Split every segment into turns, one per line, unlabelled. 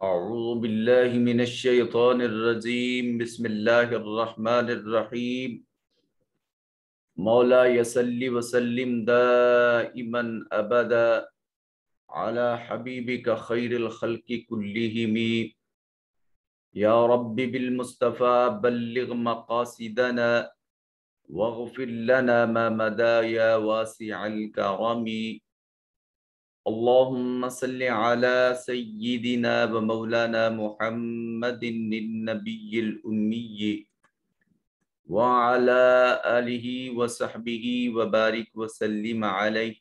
اعوذ باللہ من الشیطان الرجیم بسم اللہ الرحمن الرحیم مولا یصلی وسلم دائما ابدا على حبیبک خیر الخلق کلہم یا رب بالمصطفى بلغ مقاصدنا واغفر لنا ما مدى یا واسع الکرم اللهم صل على سيدنا ومولانا محمد النبي الأمي وعلى آله وصحبه وبارك وسلم عليه۔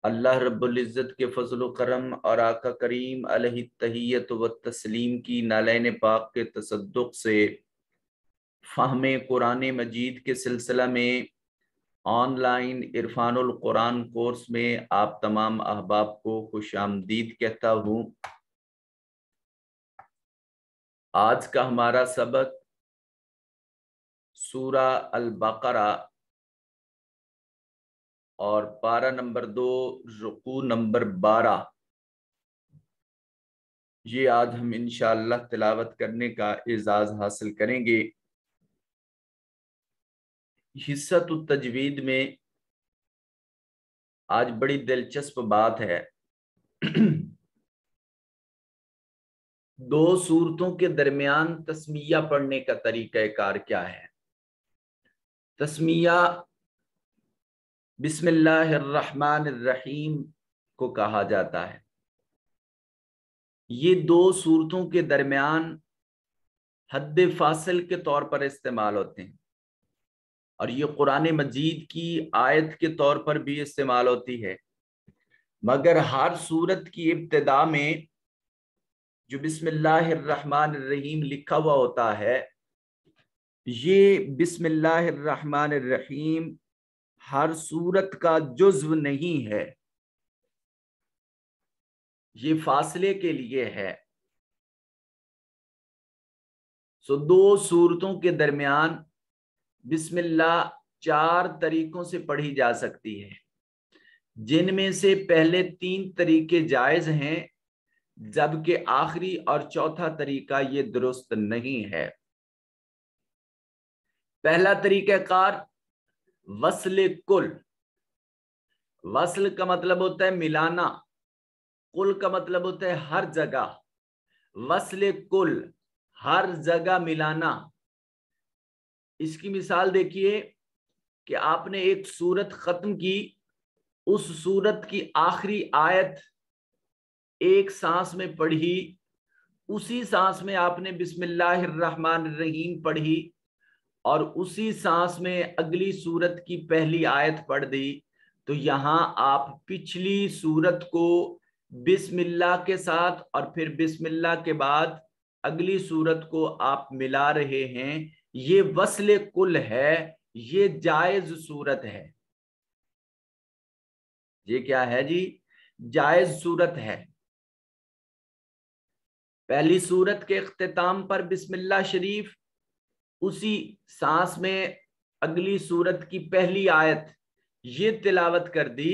اللہ رب العزت کے فضل و کرم اور آقا کریم علیہ التحیت و تسلیم کی نالین پاک کے تصدق سے فہم قرآن مجید کے سلسلہ میں آن لائن عرفان القرآن کورس میں آپ تمام احباب کو خوش آمدید کہتا ہوں۔ آج کا ہمارا سبق سورہ البقرہ اور پارہ نمبر 2 رکوع نمبر 12، یہ آج ہم انشاءاللہ تلاوت کرنے کا اعزاز حاصل کریں گے۔ حصۃ التجوید میں آج بڑی دلچسپ بات ہے۔ دو سورتوں کے درمیان تسمیہ پڑھنے کا طریقہ کار کیا ہے؟ تسمیہ بسم اللہ الرحمن الرحیم کو کہا جاتا ہے۔ یہ دو سورتوں کے درمیان حد فاصل کے طور پر استعمال ہوتے ہیں، اور یہ قرآن مجید کی آیت کے طور پر بھی استعمال ہوتی ہے، مگر ہر سورت کی ابتدا میں جو بسم اللہ الرحمن الرحیم لکھا ہوا ہوتا ہے، یہ بسم اللہ الرحمن الرحیم ہر سورت کا جزو نہیں ہے، یہ فاصلے کے لیے ہے۔ دو سورتوں کے درمیان بسم اللہ 4 طریقوں سے پڑھی جا سکتی ہے، جن میں سے پہلے 3 طریقے جائز ہیں، جبکہ آخری اور چوتھا طریقہ یہ درست نہیں ہے۔ پہلا طریقہ کار وصل کل۔ وصل کا مطلب ہوتا ہے ملانا، کل کا مطلب ہوتا ہے ہر جگہ۔ وصل کل، ہر جگہ ملانا۔ اس کی مثال دیکھیے کہ آپ نے ایک سورت ختم کی، اس سورت کی آخری آیت ایک سانس میں پڑھی، اسی سانس میں آپ نے بسم اللہ الرحمن الرحیم پڑھی، اور اسی سانس میں اگلی سورت کی پہلی آیت پڑھ دی، تو یہاں آپ پچھلی سورت کو بسم اللہ کے ساتھ اور پھر بسم اللہ کے بعد اگلی سورت کو آپ ملا رہے ہیں۔ یہ وصل کل ہے، یہ جائز صورت ہے۔ یہ کیا ہے جی؟ جائز صورت ہے۔ پہلی سورت کے اختتام پر بسم اللہ شریف، اسی سانس میں اگلی سورت کی پہلی آیت یہ تلاوت کر دی،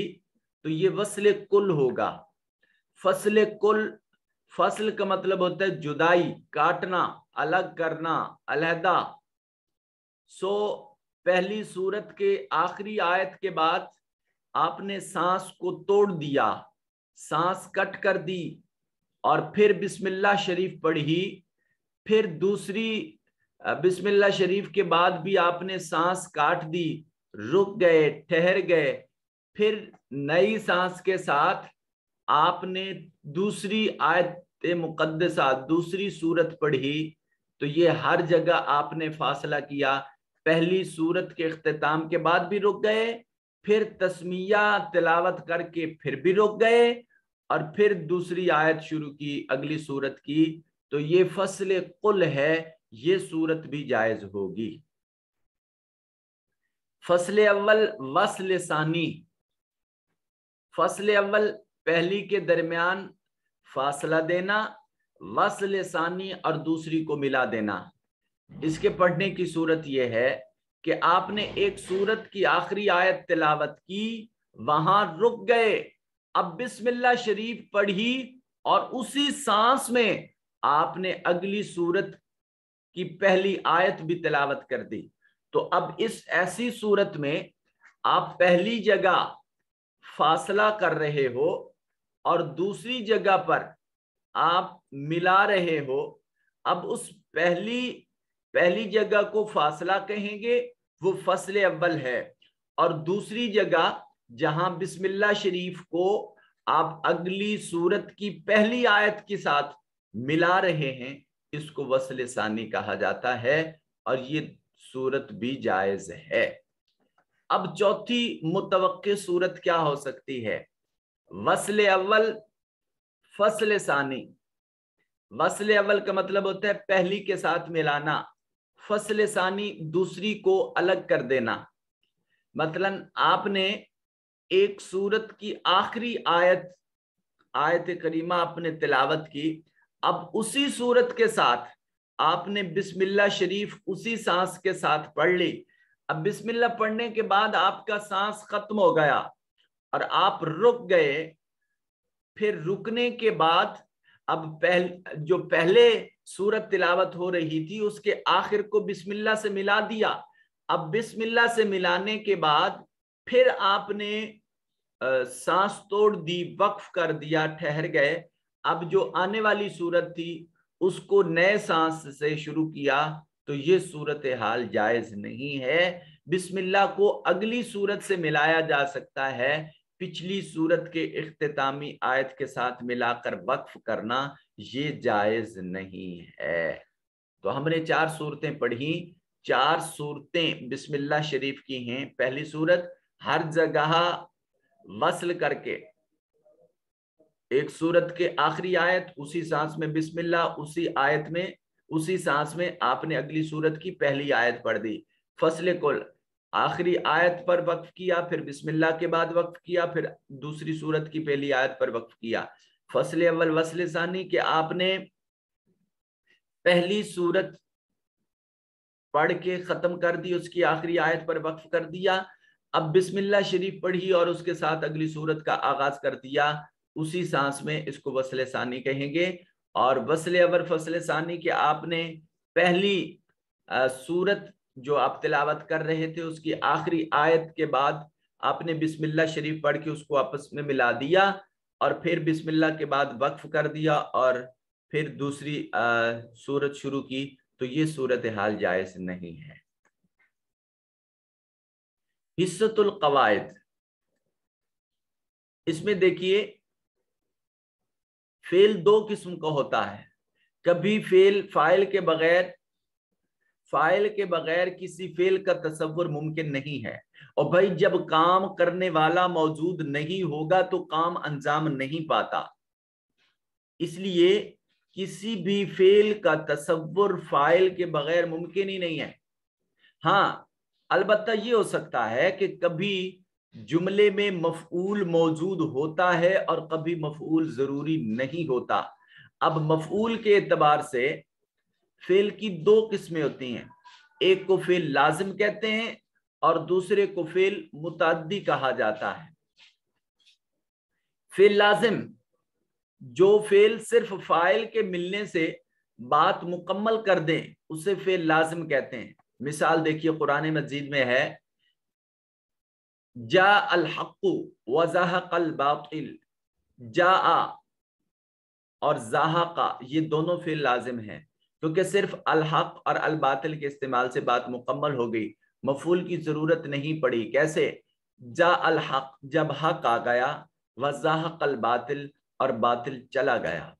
تو یہ وصل کل ہوگا۔ فصل کل، فصل کا مطلب ہوتا ہے جدائی، کاٹنا، الگ کرنا، علیحدہ۔ پہلی سورت کے آخری آیت کے بعد آپ نے سانس کو توڑ دیا، سانس کٹ کر دی، اور پھر بسم اللہ شریف پڑھی۔ پھر دوسری بسم اللہ شریف کے بعد بھی آپ نے سانس کاٹ دی، رک گئے، ٹھہر گئے، پھر نئی سانس کے ساتھ آپ نے دوسری آیت مقدسہ، دوسری سورت پڑھی، تو یہ ہر جگہ آپ نے فاصلہ کیا۔ پہلی سورت کے اختتام کے بعد بھی رک گئے، پھر تسمیہ تلاوت کر کے پھر بھی رک گئے، اور پھر دوسری آیت شروع کی اگلی سورت کی، تو یہ فصل قل ہے، یہ سورت بھی جائز ہوگی۔ فصل اول وصل ثانی۔ فصل اول پہلی کے درمیان فاصلہ دینا، وصل ثانی اور دوسری کو ملا دینا۔ اس کے پڑھنے کی صورت یہ ہے کہ آپ نے ایک سورت کی آخری آیت تلاوت کی، وہاں رک گئے، اب بسم اللہ شریف پڑھی اور اسی سانس میں آپ نے اگلی سورت کی پہلی آیت بھی تلاوت کر دی. تو اب اس ایسی صورت میں آپ پہلی جگہ فاصلہ کر رہے ہو اور دوسری جگہ پر آپ ملا رہے ہو. اب اس پہلی جگہ کو فاصلہ کہیں گے، وہ فصل اول ہے، اور دوسری جگہ جہاں بسم اللہ شریف کو آپ اگلی سورت کی پہلی آیت کے ساتھ ملا رہے ہیں، اس کو وصل ثانی کہا جاتا ہے، اور یہ سورت بھی جائز ہے. اب چوتھی متوقع سورت کیا ہو سکتی ہے؟ وصل اول فصل ثانی. وصل اول کا مطلب ہوتا ہے پہلی کے ساتھ ملانا، فصل ثانی دوسری کو الگ کر دینا. مثلا آپ نے ایک سورت کی آخری آیت کریمہ آپ نے تلاوت کی، اب اسی سورت کے ساتھ آپ نے بسم اللہ شریف اسی سانس کے ساتھ پڑھ لی. اب بسم اللہ پڑھنے کے بعد آپ کا سانس ختم ہو گیا اور آپ رک گئے. پھر رکنے کے بعد اب جو پہلے سورت تلاوت ہو رہی تھی اس کے آخر کو بسم اللہ سے ملا دیا. اب بسم اللہ سے ملانے کے بعد پھر آپ نے سانس توڑ دی، وقف کر دیا، ٹھہر گئے. اب جو آنے والی سورت تھی اس کو نئے سانس سے شروع کیا، تو یہ صورتحال جائز نہیں ہے. بسم اللہ کو اگلی سورت سے ملایا جا سکتا ہے، پچھلی سورت کے اختتامی آیت کے ساتھ ملا کر وقف کرنا یہ جائز نہیں ہے. تو ہم نے 4 صورتیں پڑھی. 4 صورتیں بسم اللہ شریف کی ہیں. پہلی صورت ہر جگہ وصل کر کے ایک سورت کے آخری آیت اسی سانس میں بسم اللہ، اسی آیت میں اسی سانس میں آپ نے اگلی سورت کی پہلی آیت پڑھ دی. فصل کل آخری آیت پر وقف کیا، پھر بسم اللہ کے بعد وقف کیا، پھر دوسری سورت کی پہلی آیت پر وقف کیا. فصل اول وصل ثانی کہ آپ نے پہلی سورت پڑھ کے ختم کر دی، اس کی آخری آیت پر وقف کر دیا. اب بسم اللہ شریف پڑھی اور اس کے ساتھ اگلی سورت کا آغاز کر دیا اسی سانس میں، اس کو وصل ثانی کہیں گے. اور وصل اول فصل ثانی کہ آپ نے پہلی سورت جو آپ تلاوت کر رہے تھے اس کی آخری آیت کے بعد آپ نے بسم اللہ شریف پڑھ کے اس کو آپس میں ملا دیا، اور پھر بسم اللہ کے بعد وقف کر دیا اور پھر دوسری سورت شروع کی، تو یہ صورتحال جائز نہیں ہے. حصۃ القواعد، اس میں دیکھیے فعل 2 قسم کا ہوتا ہے. کبھی فاعل کے بغیر کسی فعل کا تصور ممکن نہیں ہے. اور بھائی جب کام کرنے والا موجود نہیں ہوگا تو کام انجام نہیں پاتا. اس لیے کسی بھی فعل کا تصور فاعل کے بغیر ممکن ہی نہیں ہے. ہاں البتہ یہ ہو سکتا ہے کہ کبھی جملے میں مفعول موجود ہوتا ہے اور کبھی مفعول ضروری نہیں ہوتا. اب مفعول کے اعتبار سے فعل کی 2 قسمیں ہوتی ہیں. ایک کو فعل لازم کہتے ہیں اور دوسرے کو فعل متعدی کہا جاتا ہے. فعل لازم جو فعل صرف فاعل کے ملنے سے بات مکمل کر دیں اسے فعل لازم کہتے ہیں. مثال دیکھیے قرآن مجید میں ہے جاء الحق وزهق الباطل. جاء اور زہق یہ دونوں فعل لازم ہیں کیونکہ صرف الحق اور الباطل کے استعمال سے بات مکمل ہو گئی، مفعول کی ضرورت نہیں پڑی. کیسے؟ جاء الحق جب حق آ گیا، وزهق الباطل اور باطل چلا گیا.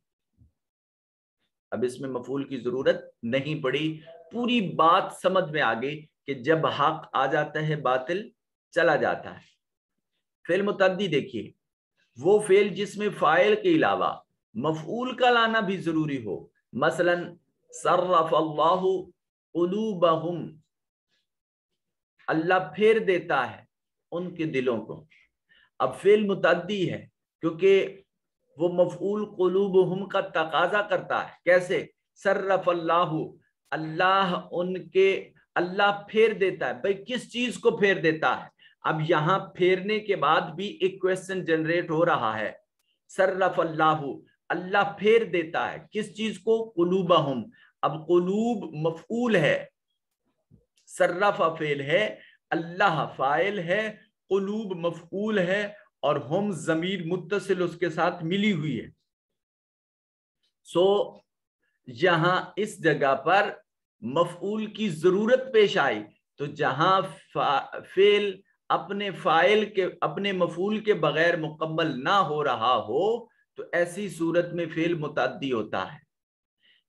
اب اس میں مفعول کی ضرورت نہیں پڑی، پوری بات سمجھ میں آ گئی کہ جب حق آ جاتا ہے باطل چلا جاتا ہے. فعل متعدی دیکھیے وہ فعل جس میں فاعل کے علاوہ مفعول کا لانا بھی ضروری ہو. مثلا صرف اللہ قلوبہم، اللہ پھیر دیتا ہے ان کے دلوں کو. اب فعل متعدی ہے کیونکہ وہ مفعول قلوبہم کا تقاضا کرتا ہے. کیسے؟ صرف اللہ، اللہ ان کے، اللہ پھیر دیتا ہے. بھئی کس چیز کو پھیر دیتا ہے؟ اب یہاں پھیرنے کے بعد بھی ایک کویسچن جنریٹ ہو رہا ہے. صرف اللہ، اللہ پھیر دیتا ہے کس چیز کو؟ قلوبہم. اب قلوب مفعول ہے، صرف فعل ہے، اللہ فاعل ہے، قلوب مفعول ہے، اور ہم ضمیر متصل اس کے ساتھ ملی ہوئی ہے. سو یہاں اس جگہ پر مفعول کی ضرورت پیش آئی، تو جہاں فعل اپنے فاعل کے اپنے مفعول کے بغیر مکمل نہ ہو رہا ہو تو ایسی صورت میں فعل متعدی ہوتا ہے.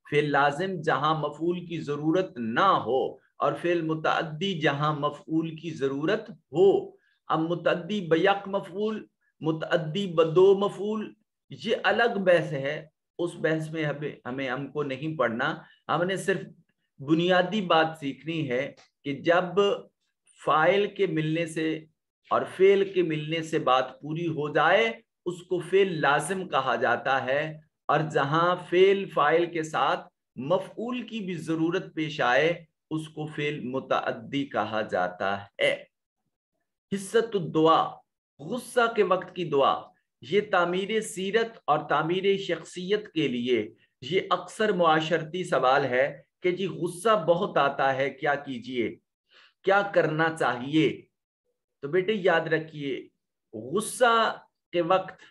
فعل لازم جہاں مفعول کی ضرورت نہ ہو اور فعل متعدی جہاں مفعول کی ضرورت ہو. اب متعدی بیک مفعول، متعدی بدو مفعول، یہ الگ بحث ہے. اس بحث میں ہم کو نہیں پڑھنا. ہم نے صرف بنیادی بات سیکھنی ہے کہ جب فاعل کے ملنے سے اور فعل کے ملنے سے بات پوری ہو جائے اس کو فعل لازم کہا جاتا ہے، اور جہاں فعل فاعل کے ساتھ مفعول کی بھی ضرورت پیش آئے اس کو فعل متعدی کہا جاتا ہے. حصۃ الدعا، غصہ کے وقت کی دعا، یہ تعمیر سیرت اور تعمیر شخصیت کے لیے یہ اکثر معاشرتی سوال ہے کہ جی غصہ بہت آتا ہے، کیا کیجئے، کیا کرنا چاہیے؟ تو بیٹے یاد رکھیے غصہ کے وقت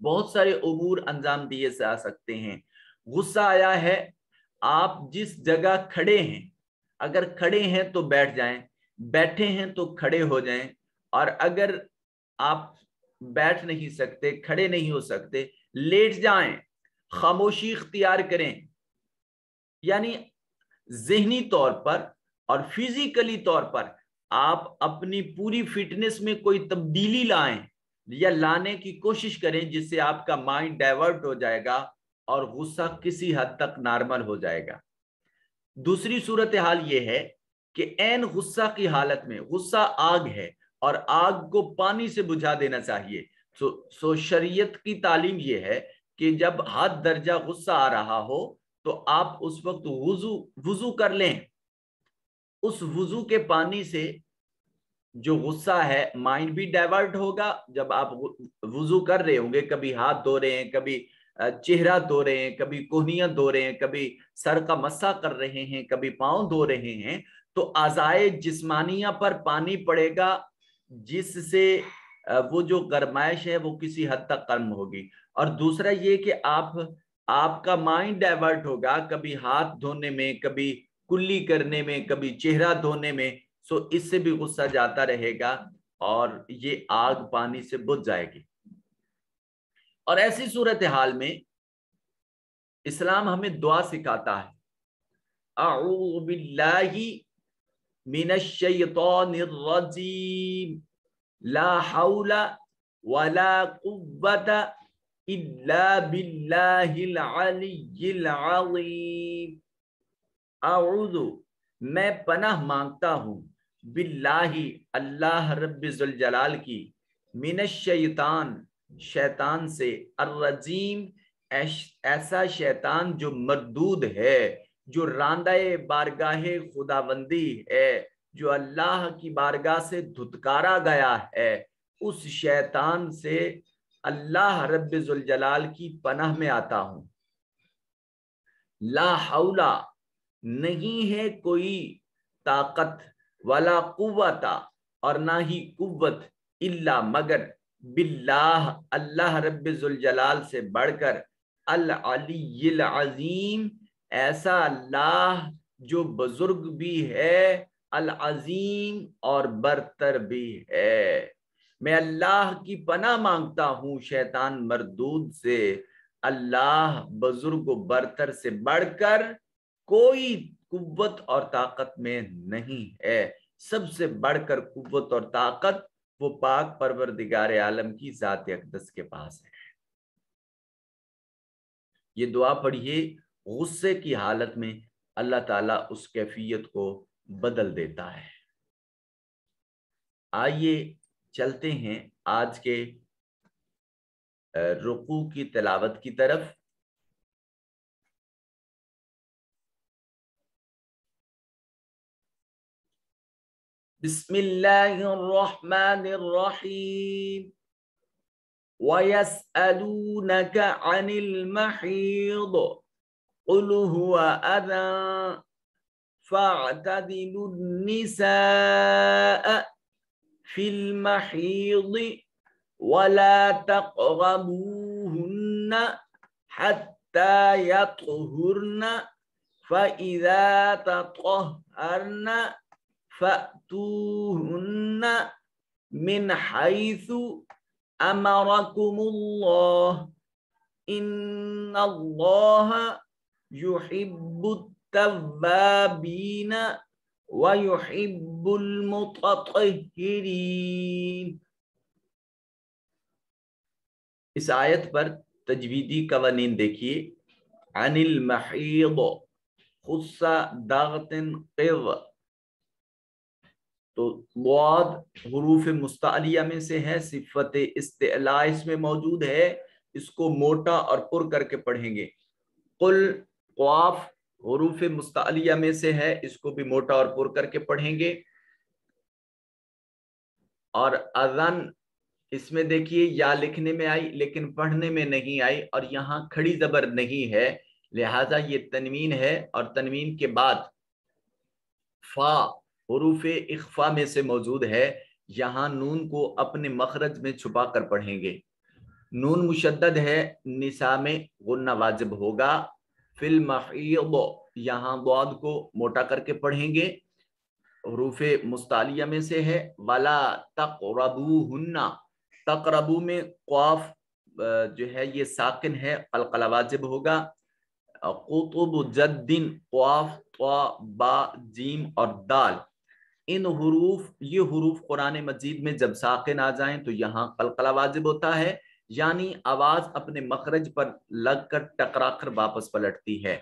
بہت سارے امور انجام دیے جا سکتے ہیں. غصہ آیا ہے، آپ جس جگہ کھڑے ہیں، اگر کھڑے ہیں تو بیٹھ جائیں، بیٹھے ہیں تو کھڑے ہو جائیں، اور اگر آپ بیٹھ نہیں سکتے، کھڑے نہیں ہو سکتے، لیٹ جائیں، خاموشی اختیار کریں. یعنی ذہنی طور پر اور فزیکلی طور پر آپ اپنی پوری فٹنس میں کوئی تبدیلی لائیں یا لانے کی کوشش کریں جس سے آپ کا مائنڈ ڈائیورٹ ہو جائے گا اور غصہ کسی حد تک نارمل ہو جائے گا. دوسری صورتحال یہ ہے کہ عین غصہ کی حالت میں، غصہ آگ ہے اور آگ کو پانی سے بجھا دینا چاہیے. سو شریعت کی تعلیم یہ ہے کہ جب حد درجہ غصہ آ رہا ہو تو آپ اس وقت وضو کر لیں. اس وضو کے پانی سے جو غصہ ہے مائنڈ بھی ڈائیورٹ ہوگا. جب آپ وضو کر رہے ہوں گے، کبھی ہاتھ دھو رہے ہیں، کبھی چہرہ دھو رہے ہیں، کبھی کوہنیاں دھو رہے ہیں، کبھی سر کا مسح کر رہے ہیں، کبھی پاؤں دھو رہے ہیں، تو اعضائے جسمانیہ پر پانی پڑے گا جس سے وہ جو گرمائش ہے وہ کسی حد تک کم ہوگی. اور دوسرا یہ کہ آپ کا مائنڈ ڈائیورٹ ہوگا کبھی ہاتھ دھونے میں، کبھی کلی کرنے میں، کبھی چہرہ دھونے میں. سو اس سے بھی غصہ جاتا رہے گا اور یہ آگ پانی سے بجھ جائے گی. اور ایسی صورتحال میں اسلام ہمیں دعا سکھاتا ہے. اعوذ باللہ من الشیطان الرجیم لا حول ولا قوة الا باللہ العلی العظیم. اعوذ، میں پناہ مانگتا ہوں، باللہ اللہ رب ذوالجلال کی، من الشیطان شیطان سے، الرجیم ایسا شیطان جو مردود ہے، جو راندہ بارگاہ خداوندی ہے، جو اللہ کی بارگاہ سے دھتکارا گیا ہے، اس شیطان سے اللہ رب ذوالجلال کی پناہ میں آتا ہوں. لا حول، نہیں ہے کوئی طاقت، ولا قوت، اور نہ ہی قوت، الا مگر، باللہ اللہ رب ذوالجلال سے بڑھ کر، العلی العظیم ایسا اللہ جو بزرگ بھی ہے، العظیم اور برتر بھی ہے. میں اللہ کی پناہ مانگتا ہوں شیطان مردود سے، اللہ بزرگ و برتر سے بڑھ کر کوئی قوت اور طاقت میں نہیں ہے. سب سے بڑھ کر قوت اور طاقت وہ پاک پروردگار عالم کی ذات اقدس کے پاس ہے. یہ دعا پڑھیے، غصے کی حالت میں اللہ تعالیٰ اس کیفیت کو بدل دیتا ہے. آئیے چلتے ہیں آج کے رکوع کی تلاوت کی طرف. بسم اللہ الرحمن الرحیم وَيَسْأَلُونَكَ عَنِ الْمَحِيضِ قُلْ هُوَ أَذًى فَاعْتَزِلُوا النِّسَاءَ فِي الْمَحِيضِ وَلَا تَقْرَبُوهُنَّ حَتَّى يَطْهُرْنَ فَإِذَا تَطَهَّرْنَ فَأْتُوهُنَّ مِنْ حَيْثُ أَمَرَكُمُ اللَّهُ إِنَّ اللَّهَ يُحِبُّ التَّوَّابِينَ وَيُحِبُّ الْمُتَطَهِّرِينَ۔ اس آیت پر تجویدی قوانین دیکھیے۔ عن المحیض خص ضغط قض، تو ضاد حروف مستعلیہ میں سے ہے، صفت استعلاء اس میں موجود ہے، اس کو موٹا اور پر کر کے پڑھیں گے۔ قل قاف حروف مستعلیہ میں سے ہے، اس کو بھی موٹا اور پر کر کے پڑھیں گے۔ اور اذن اس میں دیکھیے یا لکھنے میں آئی لیکن پڑھنے میں نہیں آئی، اور یہاں کھڑی زبر نہیں ہے، لہذا یہ تنوین ہے، اور تنوین کے بعد فا حروف اخفا میں سے موجود ہے، یہاں نون کو اپنے مخرج میں چھپا کر پڑھیں گے۔ نون مشدد ہے، نساء میں غنہ واجب ہوگا۔ فی المحیض یہاں ضاد کو موٹا کر کے پڑھیں گے، حروف مستعلیہ میں سے ہے۔ ولا تقربوہن، تقربو میں قاف جو ہے یہ ساکن ہے، قلقلہ واجب ہوگا۔ قطب جدن قاف طا با جیم اور دال، ان حروف یہ حروف قرآن مجید میں جب ساکن آ جائیں تو یہاں قلقلہ واجب ہوتا ہے، یعنی آواز اپنے مخرج پر لگ کر ٹکرا کر واپس پلٹتی ہے۔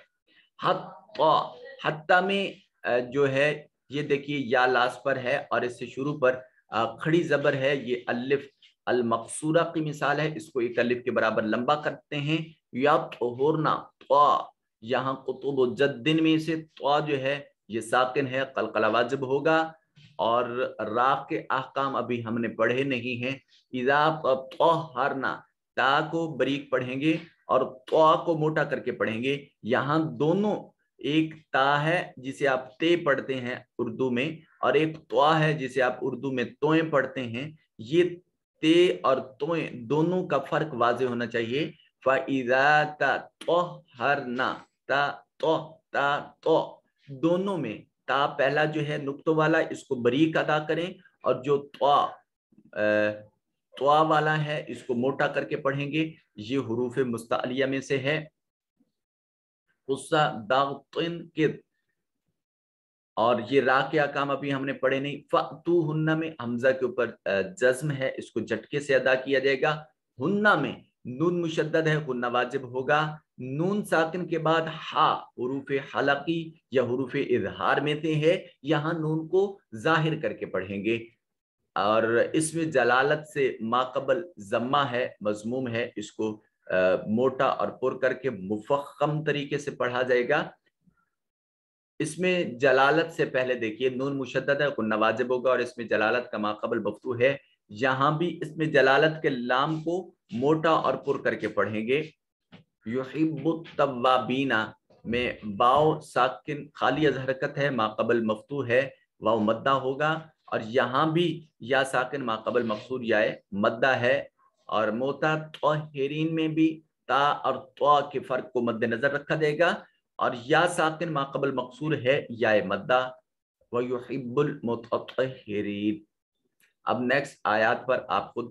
حتی میں جو ہے یہ دیکھیے یا لاس پر ہے اور اس سے شروع پر کھڑی زبر ہے، یہ الف المقصورہ کی مثال ہے، اس کو ایک الف کے برابر لمبا کرتے ہیں۔ یا طہورنا طا، یہاں قطب و جدن میں سے طا جو ہے یہ ساکن ہے، قلقلہ واجب ہوگا۔ اور را کے احکام ابھی ہم نے پڑھے نہیں ہیں۔ اذا طہرنا، تا کو بریک پڑھیں گے اور طا کو موٹا کر کے پڑھیں گے۔ یہاں دونوں، ایک تا ہے جسے آپ تے پڑھتے ہیں اردو میں، اور ایک طا ہے جسے آپ اردو میں توئیں پڑھتے ہیں، یہ تے اور توئیں دونوں کا فرق واضح ہونا چاہیے۔ فَإِذَا تَطَهَّرْنَا، تا دونوں میں تا پہلا جو ہے نقطوں والا اس کو بریک ادا کریں، اور جو طا والا ہے اس کو موٹا کر کے پڑھیں گے، یہ حروف مستعلیہ میں سے ہے۔ غصہ ضغطن قض، اور یہ را کے احکام ابھی ہم نے پڑھے نہیں۔ فَأْتُوهُنَّ میں حمزہ کے اوپر جزم ہے، اس کو جھٹکے سے ادا کیا جائے گا۔ ہنہ میں نون مشدد ہے، غنہ واجب ہوگا۔ نون ساکن کے بعد ہا حروف حلقی یا حروف اظہار میں سے ہے، یہاں نون کو ظاہر کر کے پڑھیں گے، اور اس میں جلالت سے ماقبل ضمہ ہے، مضموم ہے، اس کو موٹا اور پر کر کے مفخم طریقے سے پڑھا جائے گا۔ اس میں جلالت سے پہلے دیکھیے نون مشدد ہے، غنہ واجب ہوگا، اور اس میں جلالت کا ماقبل مفتوح ہے، یہاں بھی اس میں جلالت کے لام کو موٹا اور پر کر کے پڑھیں گے۔ یحب التوابین میں باؤ ساکن خالی از حرکت ہے، ماقبل مفتوح ہے، واو مدہ ہوگا، اور یہاں بھی یا ساکن ماقبل مقصور یائے مدہ ہے۔ اور متطہرین میں بھی تا اور طا کے فرق کو مد نظر رکھا جائے گا، اور یا ساکن ماقبل مقصور ہے یائے مدہ۔ وَيُحِبُّ الْمُتَطَهِّرِينَ۔ اب نیکسٹ آیات پر آپ خود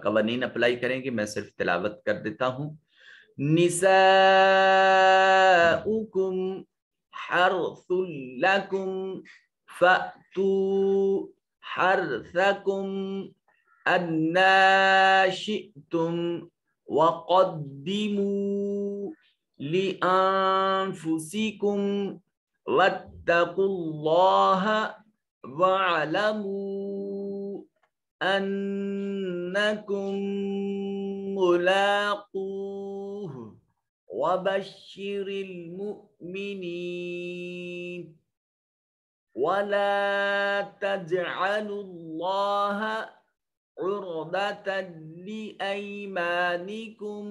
قوانین اپلائی کریں گے، میں صرف تلاوت کر دیتا ہوں۔ نِسَاؤُكُمْ حَرْثٌ لَكُمْ فَأْتُوا حَرْثَكُمْ أَنَّا شِئْتُمْ وَقَدِّمُوا لِأَنفُسِكُمْ وَاتَّقُوا اللَّهَ وَاعْلَمُوا أَنَّكُمْ مُلَاقُوهُ وَبَشِّرِ الْمُؤْمِنِينَ۔ وَلَا تَجْعَلُوا اللَّهَ عُرْضَةً لِأَيْمَانِكُمْ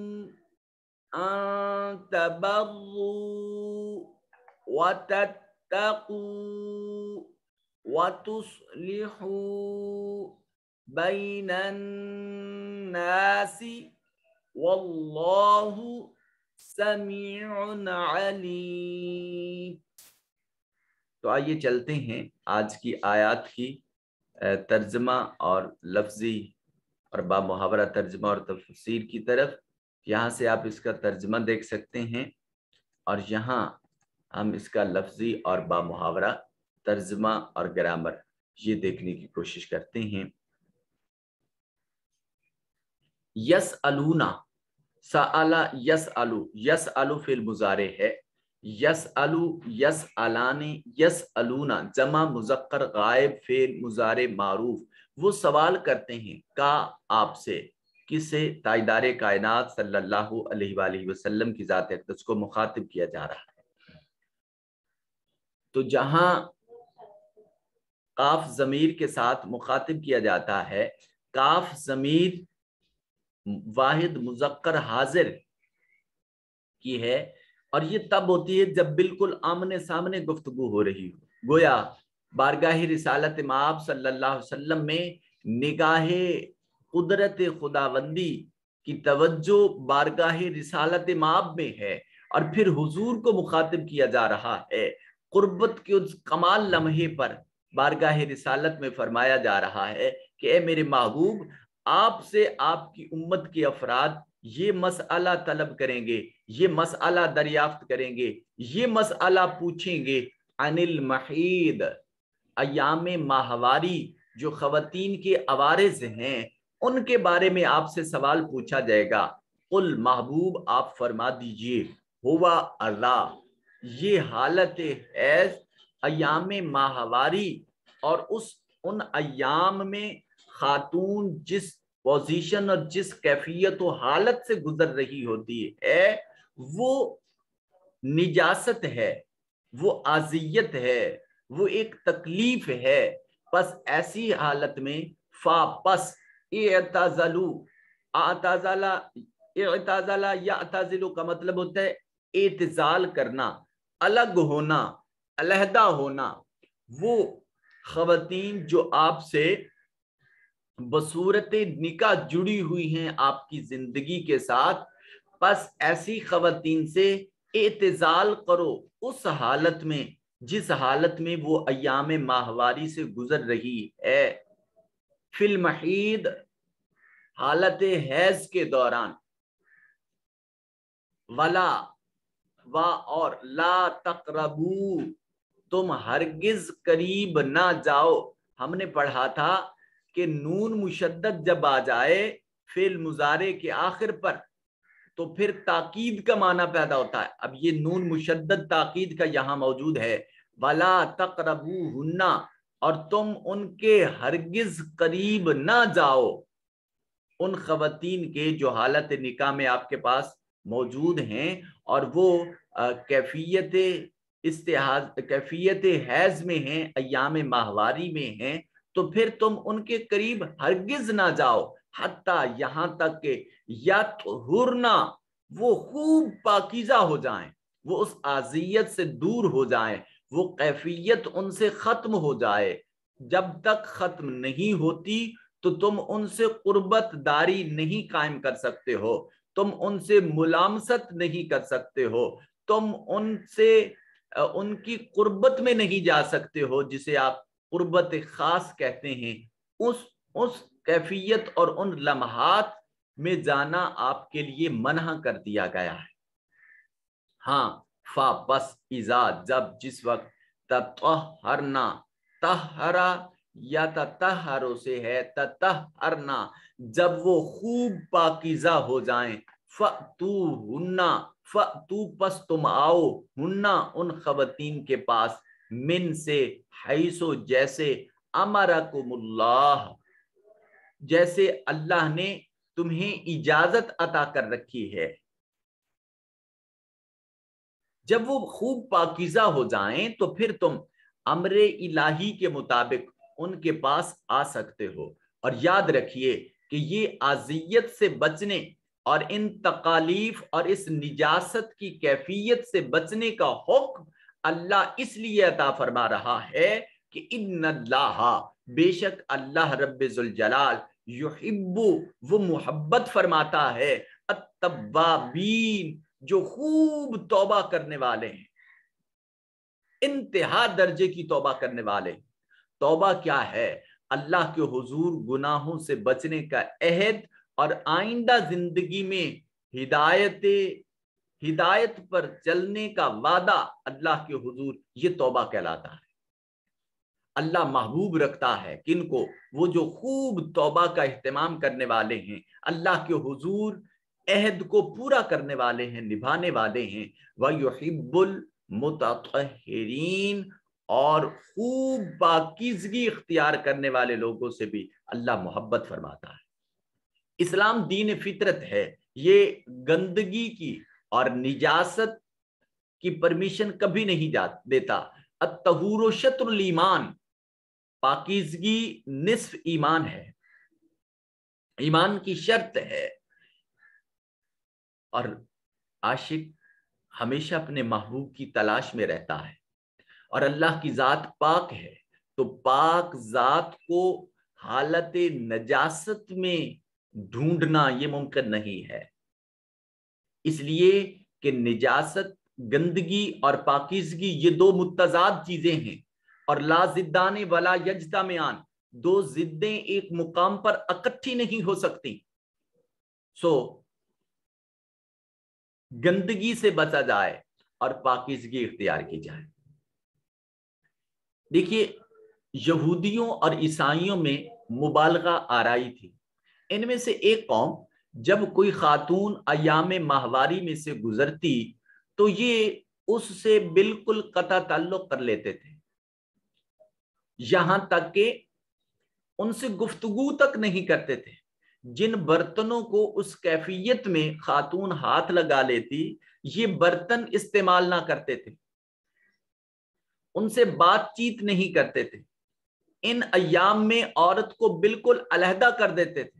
أَن تَبَرُّوا وَتَتَّقُوا وَتُصْلِحُوا بَيْنَ النَّاسِ وَاللَّهُ سَمِيعٌ عَلِيمٌ۔ تو آئیے چلتے ہیں آج کی آیات کی ترجمہ اور لفظی اور با محاورہ ترجمہ اور تفسیر کی طرف۔ یہاں سے آپ اس کا ترجمہ دیکھ سکتے ہیں اور یہاں ہم اس کا لفظی اور با محاورہ ترجمہ اور گرامر یہ دیکھنے کی کوشش کرتے ہیں۔ یسألونا، سألا یسألو، یسألو فعل مضارع ہے، یسألو یسألان یسألونا جمع مذکر غائب فعل مضارع معروف، وہ سوال کرتے ہیں کا آپ سے، کس سے؟ تاجدار کائنات صلی اللہ علیہ وآلہ وسلم کی ذات اقدس کو مخاطب کیا جا رہا ہے۔ تو جہاں کاف ضمیر کے ساتھ مخاطب کیا جاتا ہے، کاف ضمیر واحد مذکر حاضر کی ہے، اور یہ تب ہوتی ہے جب بالکل آمنے سامنے گفتگو ہو رہی ہو، گویا بارگاہ رسالت مآب صلی اللہ علیہ وسلم میں نگاہ قدرت خداوندی کی توجہ بارگاہ رسالت مآب میں ہے، اور پھر حضور کو مخاطب کیا جا رہا ہے۔ قربت کے اس کمال لمحے پر بارگاہ رسالت میں فرمایا جا رہا ہے کہ اے میرے محبوب، آپ سے آپ کی امت کے افراد یہ مسئلہ طلب کریں گے، یہ مسئلہ دریافت کریں گے، یہ مسئلہ پوچھیں گے عن المحید، ایام ماہواری جو خواتین کے عوارض ہیں ان کے بارے میں آپ سے سوال پوچھا جائے گا۔ قل محبوب آپ فرما دیجئے، ہوا اللہ، یہ حالت حیض، ایام ماہواری اور ان ایام میں خاتون جس پوزیشن اور جس کیفیت و حالت سے گزر رہی ہوتی ہے وہ نجاست ہے، وہ اذیت ہے، وہ ایک تکلیف ہے۔ پس ایسی حالت میں پس اعتزلوا، اعتزلا یعتزلوا کا مطلب ہوتا ہے اعتزال کرنا، الگ ہونا، علیحدہ ہونا۔ وہ خواتین جو آپ سے بصورت نکاح جڑی ہوئی ہیں آپ کی زندگی کے ساتھ، پس ایسی خواتین سے اعتزال کرو اس حالت میں جس حالت میں وہ ایام ماہواری سے گزر رہی ہے، فی المحید حالت حیض کے دوران، ولا اور لا تقربو تم ہرگز قریب نہ جاؤ۔ ہم نے پڑھا تھا کہ نون مشدد جب آ جائے فعل مضارع کے آخر پر تو پھر تاکید کا معنی پیدا ہوتا ہے۔ اب یہ نون مشدد تاکید کا یہاں موجود ہے، وَلَا تَقْرَبُوهُنَّ، اور تم ان کے ہرگز قریب نہ جاؤ، ان خواتین کے جو حالت نکاح میں آپ کے پاس موجود ہیں اور وہ کیفیت حیض میں ہیں، ایام ماہواری میں ہیں، تو پھر تم ان کے قریب ہرگز نہ جاؤ، حتیٰ یہاں تک کہ یطہرنا، وہ خوب پاکیزہ ہو جائیں، وہ اس اذیت سے دور ہو جائیں، وہ کیفیت ان سے ختم ہو جائے۔ جب تک ختم نہیں ہوتی تو تم ان سے قربت داری نہیں قائم کر سکتے ہو، تم ان سے ملامست نہیں کر سکتے ہو، تم ان سے ان کی قربت میں نہیں جا سکتے ہو جسے آپ قربت خاص کہتے ہیں۔ اس کیفیت اور ان لمحات میں جانا آپ کے لیے منع کر دیا گیا ہے۔ ہاں، بس اذا جب جس وقت تطہرنا، طہرا یا تطہرو سے ہے تطہرنا، جب وہ خوب پاکیزہ ہو جائیں، فَأْتُو پس تم آؤ، ہننا ان خواتین کے پاس، من سے، حیثو جیسے، امرکم اللہ جیسے اللہ نے تمہیں اجازت عطا کر رکھی ہے۔ جب وہ خوب پاکیزہ ہو جائیں تو پھر تم امر الہی کے مطابق ان کے پاس آ سکتے ہو۔ اور یاد رکھیے کہ یہ اذیت سے بچنے اور ان تکالیف اور اس نجاست کی کیفیت سے بچنے کا حکم اللہ اس لیے عطا فرما رہا ہے کہ ان اللہ، بے شک اللہ رب ذوالجلال، یحب، وہ محبت فرماتا ہے، التوابین، جو خوب توبہ کرنے والے ہیں، انتہا درجے کی توبہ کرنے والے۔ توبہ کیا ہے؟ اللہ کے حضور گناہوں سے بچنے کا عہد اور آئندہ زندگی میں ہدایت پر چلنے کا وعدہ اللہ کے حضور، یہ توبہ کہلاتا ہے۔ اللہ محبوب رکھتا ہے کن کو؟ وہ جو خوب توبہ کا اہتمام کرنے والے ہیں، اللہ کے حضور عہد کو پورا کرنے والے ہیں، نبھانے والے ہیں۔ وَيُحِبُّ الْمُتَطَہِّرِينَ، اور خوب پاکیزگی اختیار کرنے والے لوگوں سے بھی اللہ محبت فرماتا ہے۔ اسلام دین فطرت ہے، یہ گندگی کی اور نجاست کی پرمیشن کبھی نہیں دیتا۔ الطہور شطر الایمان، پاکیزگی نصف ایمان ہے، ایمان کی شرط ہے۔ اور عاشق ہمیشہ اپنے محبوب کی تلاش میں رہتا ہے، اور اللہ کی ذات پاک ہے، تو پاک ذات کو حالت نجاست میں ڈھونڈنا یہ ممکن نہیں ہے۔ اس لیے کہ نجاست، گندگی اور پاکیزگی یہ دو متضاد چیزیں ہیں، اور لا ضدان ولا یجتمعان، دو ضدیں ایک مقام پر اکٹھی نہیں ہو سکتی۔ گندگی سے بچا جائے اور پاکیزگی اختیار کی جائے۔ دیکھیے، یہودیوں اور عیسائیوں میں مبالغہ آرائی تھی۔ ان میں سے ایک قوم جب کوئی خاتون ایام ماہواری میں سے گزرتی تو یہ اس سے بالکل قطع تعلق کر لیتے تھے، یہاں تک کہ ان سے گفتگو تک نہیں کرتے تھے۔ جن برتنوں کو اس کیفیت میں خاتون ہاتھ لگا لیتی، یہ برتن استعمال نہ کرتے تھے، ان سے بات چیت نہیں کرتے تھے، ان ایام میں عورت کو بالکل علیحدہ کر دیتے تھے۔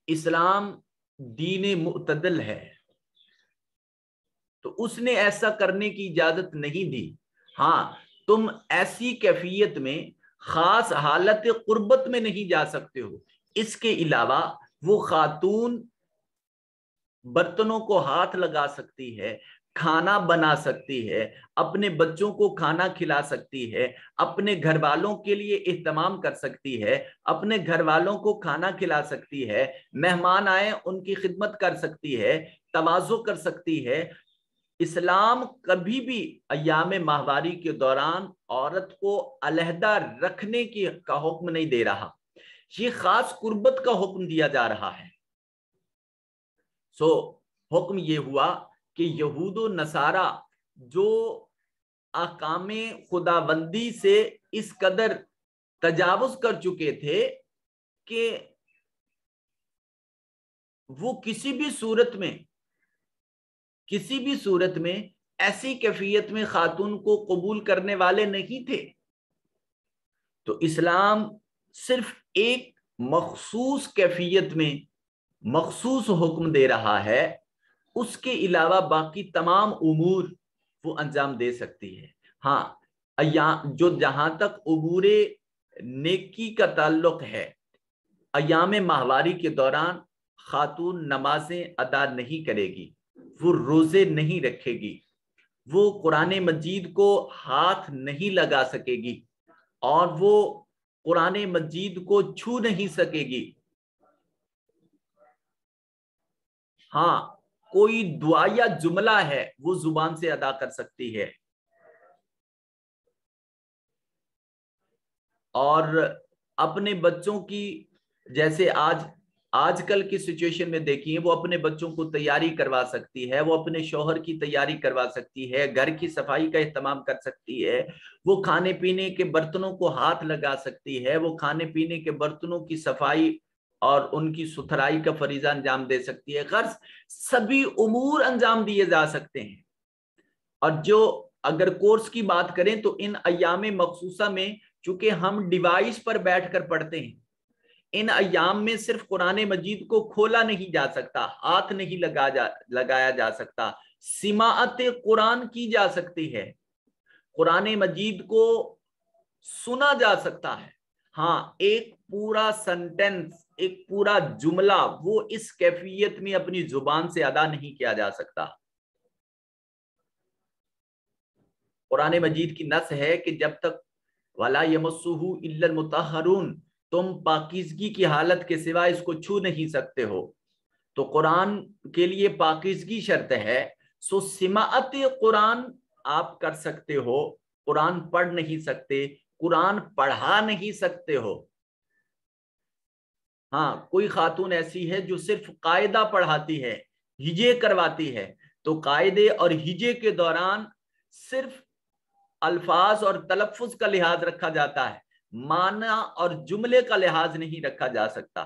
اسلام دین معتدل ہے، تو اس نے ایسا کرنے کی اجازت نہیں دی۔ ہاں، تم ایسی کیفیت میں خاص حالت قربت میں نہیں جا سکتے ہو۔ اس کے علاوہ وہ خاتون برتنوں کو ہاتھ لگا سکتی ہے، کھانا بنا سکتی ہے، اپنے بچوں کو کھانا کھلا سکتی ہے، اپنے گھر والوں کے لیے اہتمام کر سکتی ہے، اپنے گھر والوں کو کھانا کھلا سکتی ہے، مہمان آئے ان کی خدمت کر سکتی ہے، تواضع کر سکتی ہے۔ اسلام کبھی بھی ایام ماہواری کے دوران عورت کو علیحدہ رکھنے کا حکم نہیں دے رہا، یہ خاص قربت کا حکم دیا جا رہا ہے۔ حکم یہ ہوا کہ یہود و نصارہ جو احکام خداوندی سے اس قدر تجاوز کر چکے تھے کہ وہ کسی بھی صورت میں ایسی کیفیت میں خاتون کو قبول کرنے والے نہیں تھے، تو اسلام صرف ایک مخصوص کیفیت میں مخصوص حکم دے رہا ہے، اس کے علاوہ باقی تمام امور وہ انجام دے سکتی ہے۔ ہاں، جہاں تک امور نیکی کا تعلق ہے، ایام ماہواری کے دوران خاتون نمازیں ادا نہیں کرے گی، وہ روزے نہیں رکھے گی، وہ قرآن مجید کو ہاتھ نہیں لگا سکے گی، اور وہ قرآن مجید کو چھو نہیں سکے گی۔ ہاں، کوئی دعا یا جملہ ہے وہ زبان سے ادا کر سکتی ہے، اور اپنے بچوں کی، جیسے آج کل کی سچویشن میں دیکھیے، وہ اپنے بچوں کو تیاری کروا سکتی ہے، وہ اپنے شوہر کی تیاری کروا سکتی ہے، گھر کی صفائی کا اہتمام کر سکتی ہے، وہ کھانے پینے کے برتنوں کو ہاتھ لگا سکتی ہے، وہ کھانے پینے کے برتنوں کی صفائی اور ان کی ستھرائی کا فریضہ انجام دے سکتی ہے۔ غرض سبھی امور انجام دیے جا سکتے ہیں، اور جو اگر کورس کی بات کریں تو ان ایام مخصوصہ میں چونکہ ہم ڈیوائس پر بیٹھ کر پڑھتے ہیں، ان ایام میں صرف قرآن مجید کو کھولا نہیں جا سکتا، ہاتھ نہیں لگایا جا سکتا، سماعت قرآن کی جا سکتی ہے، قرآن مجید کو سنا جا سکتا ہے، ہاں ایک پورا سنٹینس، ایک پورا جملہ وہ اس کیفیت میں اپنی زبان سے ادا نہیں کیا جا سکتا۔ قرآن مجید کی نص ہے کہ جب تک وَلَا يَمَسُّهُ إِلَّا الْمُطَهَّرُونَ، تم پاکیزگی کی حالت کے سوا اس کو چھو نہیں سکتے ہو، تو قرآن کے لیے پاکیزگی شرط ہے، سو سماعت قرآن آپ کر سکتے ہو، قرآن پڑھ نہیں سکتے، قرآن پڑھا نہیں سکتے ہو۔ ہاں کوئی خاتون ایسی ہے جو صرف قاعدہ پڑھاتی ہے، ہجے کرواتی ہے، تو قاعدے اور ہجے کے دوران صرف الفاظ اور تلفظ کا لحاظ رکھا جاتا ہے، معنی اور جملے کا لحاظ نہیں رکھا جا سکتا،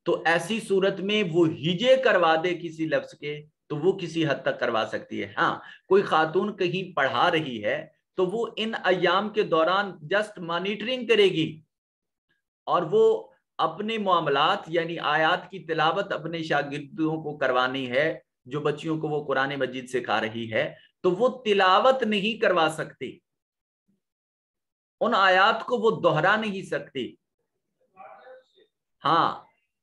تو ایسی صورت میں وہ ہجے کروا دے کسی لفظ کے تو وہ کسی حد تک کروا سکتی ہے۔ ہاں کوئی خاتون کہیں پڑھا رہی ہے تو وہ ان ایام کے دوران جسٹ مانیٹرنگ کرے گی، اور وہ اپنے معاملات یعنی آیات کی تلاوت اپنے شاگردوں کو کروانی ہے، جو بچیوں کو وہ قرآن مجید سکھا رہی ہے، تو وہ تلاوت نہیں کروا سکتی، ان آیات کو وہ دہرا نہیں سکتی۔ ہاں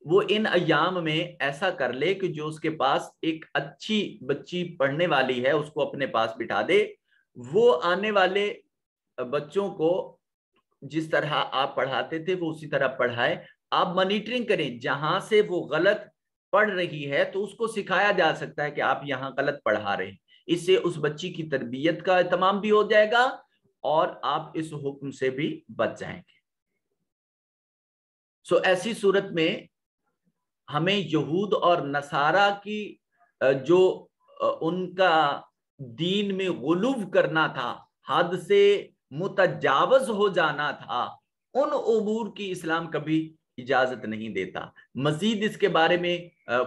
وہ ان ایام میں ایسا کر لے کہ جو اس کے پاس ایک اچھی بچی پڑھنے والی ہے اس کو اپنے پاس بٹھا دے، وہ آنے والے بچوں کو جس طرح آپ پڑھاتے تھے وہ اسی طرح پڑھائے، آپ مانیٹرنگ کریں، جہاں سے وہ غلط پڑھ رہی ہے تو اس کو سکھایا جا سکتا ہے کہ آپ یہاں غلط پڑھا رہے ہیں، اس سے اس بچی کی تربیت کا اہتمام بھی ہو جائے گا اور آپ اس حکم سے بھی بچ جائیں گے۔ سو ایسی صورت میں ہمیں یہود اور نصارہ کی جو ان کا دین میں غلو کرنا تھا، حد سے متجاوز ہو جانا تھا، ان امور کی اسلام کبھی اجازت نہیں دیتا۔ مزید اس کے بارے میں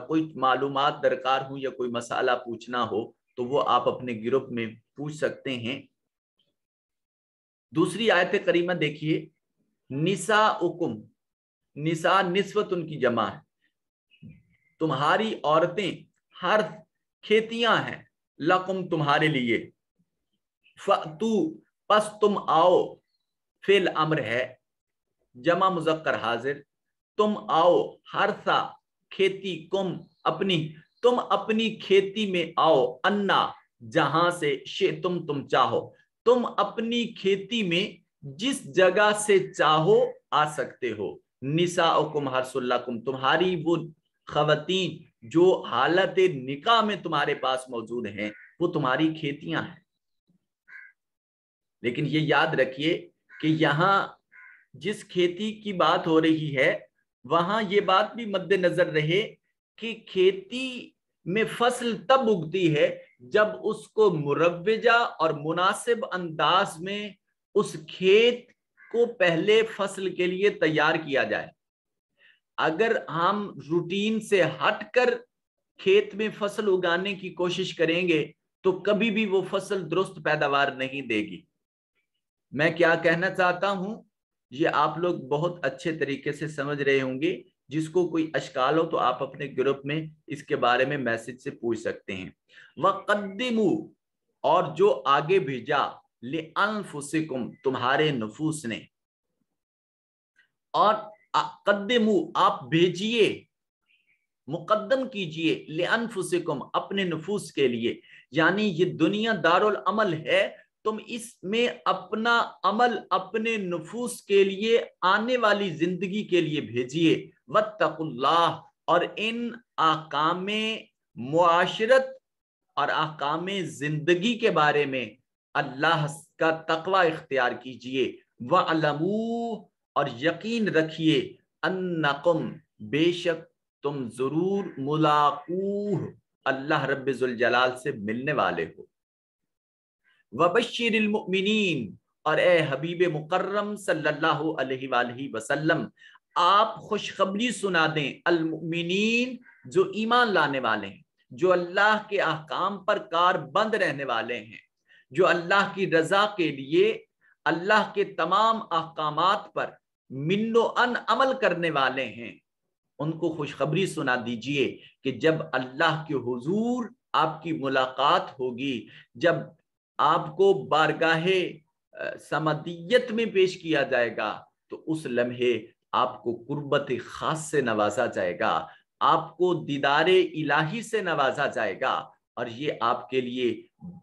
کوئی معلومات درکار ہو یا کوئی مسئلہ پوچھنا ہو تو وہ آپ اپنے گروپ میں پوچھ سکتے ہیں۔ دوسری آیت کریمہ دیکھیے، نساؤکم، نساء نسوت ان کی جمع ہے، تمہاری عورتیں ہر کھیتیاں ہیں، لکم تمہارے لیے، فَأْتُو پس تم آؤ، فعل امر ہے، جمع مذکر حاضر، تم آؤ، ہرثا کھیتی، کم اپنی، تم اپنی کھیتی میں آؤ، انا جہاں سے، شئتم تم چاہو، تم اپنی کھیتی میں جس جگہ سے چاہو آ سکتے ہو، نساؤکم حرث لکم، تمہاری وہ خواتین جو حالت نکاح میں تمہارے پاس موجود ہیں وہ تمہاری کھیتیاں ہیں۔ لیکن یہ یاد رکھیے کہ یہاں جس کھیتی کی بات ہو رہی ہے وہاں یہ بات بھی مد نظر رہے کہ کھیتی میں فصل تب اگتی ہے جب اس کو مروجہ اور مناسب انداز میں اس کھیت کو پہلے فصل کے لیے تیار کیا جائے۔ اگر ہم روٹین سے ہٹ کر کھیت میں فصل اگانے کی کوشش کریں گے تو کبھی بھی وہ فصل درست پیداوار نہیں دے گی۔ میں کیا کہنا چاہتا ہوں یہ آپ لوگ بہت اچھے طریقے سے سمجھ رہے ہوں گے، جس کو کوئی اشکال ہو تو آپ اپنے گروپ میں اس کے بارے میں میسج سے پوچھ سکتے ہیں۔ وَقَدِّمُوا، اور جو آگے بھیجا، لِأَنفُسِكُمْ تمہارے نفوس نے، اور قدموا آپ بھیجیے، مقدم کیجئے، لِأَنفُسِكُمْ اپنے نفوس کے لیے، یعنی یہ دنیا دارالعمل ہے، تم اس میں اپنا عمل اپنے نفوس کے لیے آنے والی زندگی کے لیے بھیجیے۔ وَاتَّقُوا اللَّهَ، اور ان احکام معاشرت اور احکام زندگی کے بارے میں اللہ کا تقوی اختیار کیجئے۔ وَعْلَمُوا، اور یقین رکھیے، انکم بے شک تم ضرور ملاقوہ اللہ رب ذوالجلال سے ملنے والے ہو۔ وبشر المؤمنین، اور اے حبیب مکرم صلی اللہ علیہ وآلہ وسلم آپ خوشخبری سنا دیں، المؤمنین جو ایمان لانے والے ہیں، جو اللہ کے احکام پر کار بند رہنے والے ہیں، جو اللہ کی رضا کے لیے اللہ کے تمام احکامات پر من و ان عمل کرنے والے ہیں، ان کو خوشخبری سنا دیجئے کہ جب اللہ کے حضور آپ کی ملاقات ہوگی، جب آپ کو بارگاہ سمدیت میں پیش کیا جائے گا، تو اس لمحے آپ کو قربت خاص سے نوازا جائے گا، آپ کو دیدار الہی سے نوازا جائے گا، اور یہ آپ کے لیے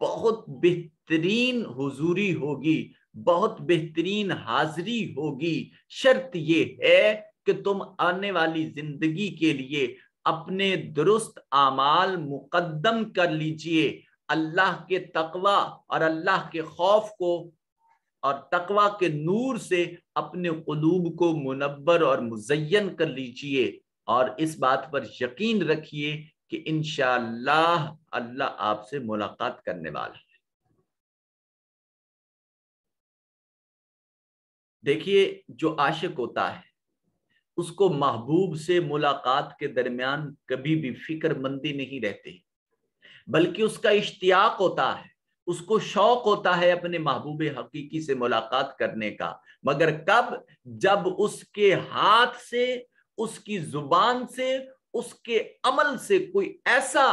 بہت بہترین حضوری ہوگی، بہت بہترین حاضری ہوگی۔ شرط یہ ہے کہ تم آنے والی زندگی کے لیے اپنے درست اعمال مقدم کر لیجئے، اللہ کے تقوی اور اللہ کے خوف کو اور تقوی کے نور سے اپنے قلوب کو منور اور مزین کر لیجئے، اور اس بات پر یقین رکھیے کہ انشاءاللہ اللہ آپ سے ملاقات کرنے والا ہے۔ دیکھیے، جو عاشق ہوتا ہے اس کو محبوب سے ملاقات کے درمیان کبھی بھی فکر مندی نہیں رہتی، بلکہ اس کا اشتیاق ہوتا ہے، اس کو شوق ہوتا ہے اپنے محبوب حقیقی سے ملاقات کرنے کا، مگر کب؟ جب اس کے ہاتھ سے، اس کی زبان سے، اس کے عمل سے کوئی ایسا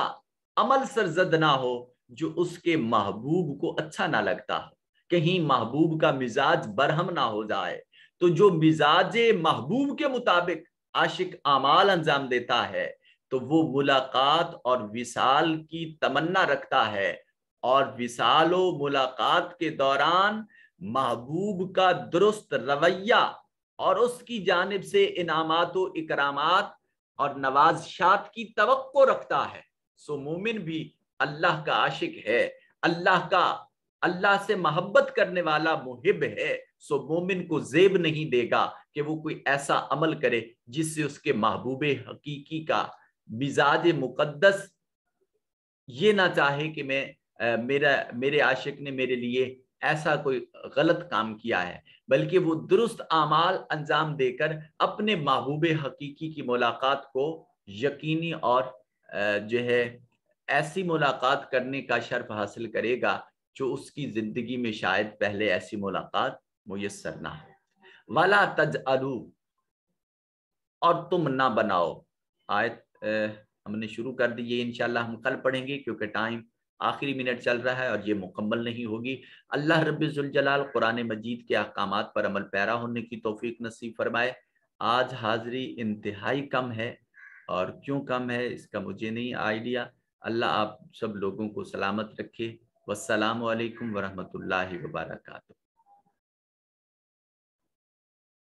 عمل سرزد نہ ہو جو اس کے محبوب کو اچھا نہ لگتا ہو، کہیں محبوب کا مزاج برہم نہ ہو جائے۔ تو جو مزاج محبوب کے مطابق عاشق اعمال انجام دیتا ہے تو وہ ملاقات اور وصال کی تمنا رکھتا ہے، اور وصال و ملاقات کے دوران محبوب کا درست رویہ اور اس کی جانب سے انعامات و اکرامات اور نوازشات کی توقع رکھتا ہے۔ سو مومن بھی اللہ کا عاشق ہے، اللہ سے محبت کرنے والا محب ہے، سو مومن کو زیب نہیں دے گا کہ وہ کوئی ایسا عمل کرے جس سے اس کے محبوب حقیقی کا مزاج مقدس یہ نہ چاہے کہ میرے عاشق نے میرے لیے ایسا کوئی غلط کام کیا ہے، بلکہ وہ درست اعمال انجام دے کر اپنے محبوب حقیقی کی ملاقات کو یقینی اور جو ہے ایسی ملاقات کرنے کا شرف حاصل کرے گا جو اس کی زندگی میں شاید پہلے ایسی ملاقات میسر نہ ہو۔ وَلَا تَجْعَلُوا، اور تم نہ بناؤ۔ آیت ہم نے شروع کر دی، یہ انشاءاللہ ہم کل پڑھیں گے کیونکہ ٹائم آخری منٹ چل رہا ہے اور یہ مکمل نہیں ہوگی۔ اللہ رب ذوالجلال قرآن مجید کے احکامات پر عمل پیرا ہونے کی توفیق نصیب فرمائے۔ آج حاضری انتہائی کم ہے، اور کیوں کم ہے اس کا مجھے نہیں آئیڈیا۔ اللہ آپ سب لوگوں کو سلامت رکھے۔ والسلام علیکم ورحمۃ اللہ وبرکاتہ۔